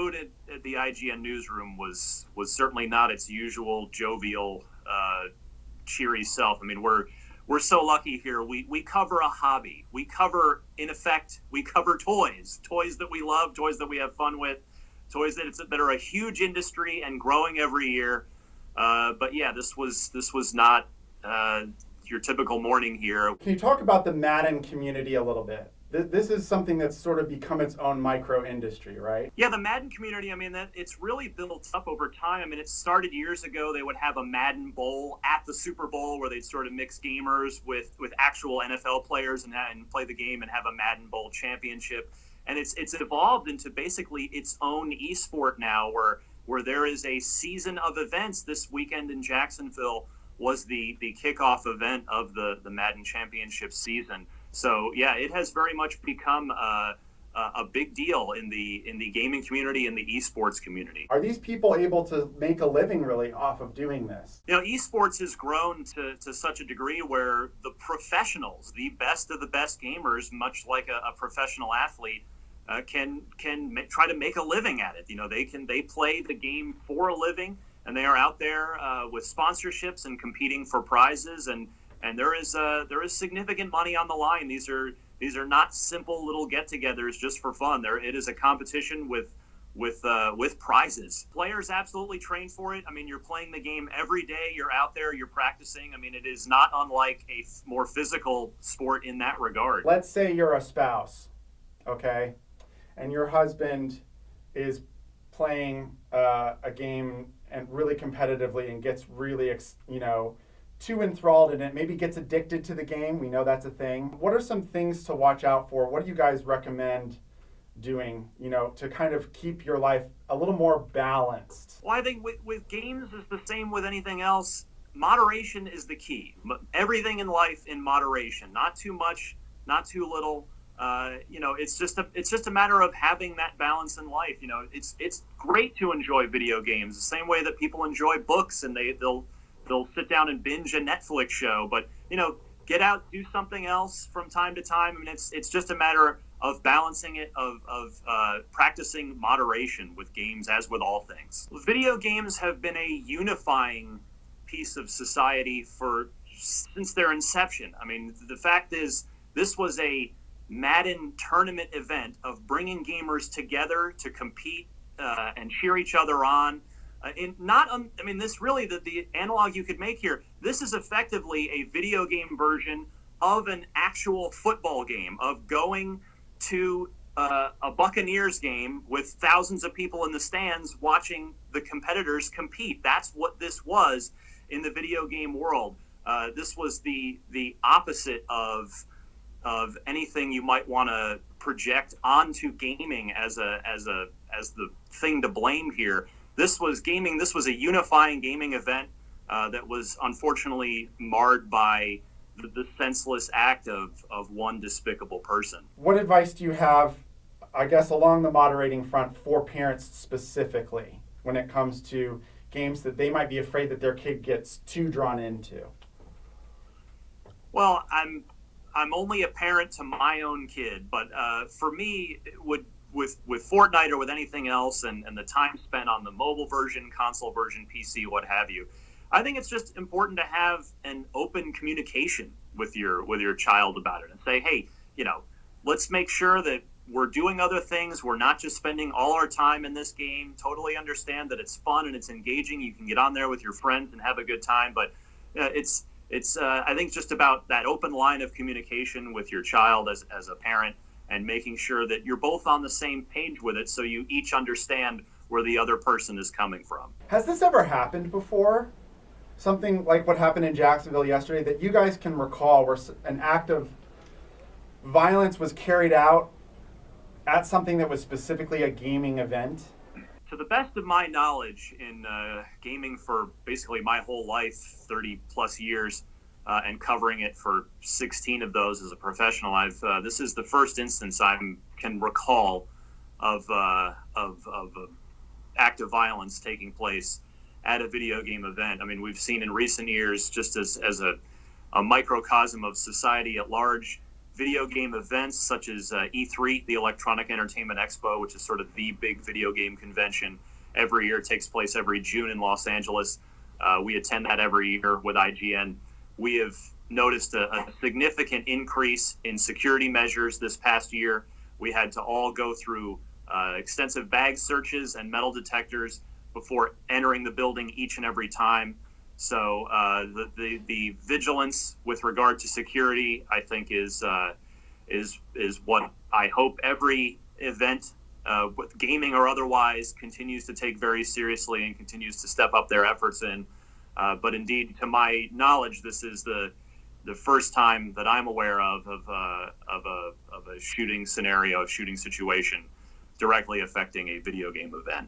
mood at the IGN newsroom was certainly not its usual jovial, cheery self. I mean, we're so lucky here. We cover a hobby. We cover, in effect, we cover toys that we love, toys that we have fun with, toys that are a huge industry and growing every year. But yeah, this was not your typical morning here. Can you talk about the Madden community a little bit? This is something that's sort of become its own micro industry, right? Yeah, the Madden community, I mean, it's really built up over time. I mean, it started years ago. They would have a Madden Bowl at the Super Bowl where they'd sort of mix gamers with actual NFL players and play the game and have a Madden Bowl championship. And it's evolved into basically its own esport now where there is a season of events. This weekend in Jacksonville was the kickoff event of the Madden Championship season. So yeah, it has very much become a big deal in the gaming community and the esports community. Are these people able to make a living really off of doing this? You know, esports has grown to such a degree where the professionals, the best of the best gamers, much like a professional athlete, can try to make a living at it. You know, they play the game for a living, and they are out there with sponsorships and competing for prizes, and there is significant money on the line. These are not simple little get-togethers just for fun. It is a competition with prizes. Players absolutely train for it. I mean, you're playing the game every day. You're out there. You're practicing. I mean, it is not unlike a more physical sport in that regard. Let's say you're a spouse, okay, and your husband is playing a game and really competitively and gets really, too enthralled in it, maybe gets addicted to the game. We know that's a thing. What are some things to watch out for? What do you guys recommend doing, to kind of keep your life a little more balanced? Well, I think with games, it's the same with anything else. Moderation is the key. Everything in life in moderation, not too much, not too little. It's just a matter of having that balance in life. It's great to enjoy video games the same way that people enjoy books, and they'll sit down and binge a Netflix show, but get out, do something else from time to time. I mean, it's just a matter of balancing it, of practicing moderation with games, as with all things. Video games have been a unifying piece of society since their inception. I mean, the fact is, this was a Madden tournament event of bringing gamers together to compete and cheer each other on. This really, the analog you could make here, this is effectively a video game version of an actual football game, of going to a Buccaneers game with thousands of people in the stands watching the competitors compete. That's what this was in the video game world. This was the opposite of anything you might want to project onto gaming as the thing to blame here. This was gaming. This was a unifying gaming event that was unfortunately marred by the senseless act of one despicable person. What advice do you have, I guess, along the moderating front for parents specifically when it comes to games that they might be afraid that their kid gets too drawn into? Well, I'm only a parent to my own kid, but for me, it would. With Fortnite or with anything else, and the time spent on the mobile version, console version, PC, what have you, I think it's just important to have an open communication with your child about it and say, hey, let's make sure that we're doing other things. We're not just spending all our time in this game. Totally understand that it's fun and it's engaging. You can get on there with your friends and have a good time, but it's I think just about that open line of communication with your child as a parent, and making sure that you're both on the same page with it so you each understand where the other person is coming from. Has this ever happened before? Something like what happened in Jacksonville yesterday that you guys can recall, where an act of violence was carried out at something that was specifically a gaming event? To the best of my knowledge, in gaming for basically my whole life, 30 plus years, and covering it for 16 of those as a professional, this is the first instance I can recall of act of violence taking place at a video game event. I mean, we've seen in recent years, just as a microcosm of society at large, video game events such as E3, the Electronic Entertainment Expo, which is sort of the big video game convention every year. It takes place every June in Los Angeles. We attend that every year with IGN. We have noticed a significant increase in security measures this past year. We had to all go through extensive bag searches and metal detectors before entering the building each and every time. So the vigilance with regard to security, I think, is what I hope every event, with gaming or otherwise, continues to take very seriously and continues to step up their efforts in. But indeed, to my knowledge, this is the first time that I'm aware of a shooting scenario, a shooting situation directly affecting a video game event.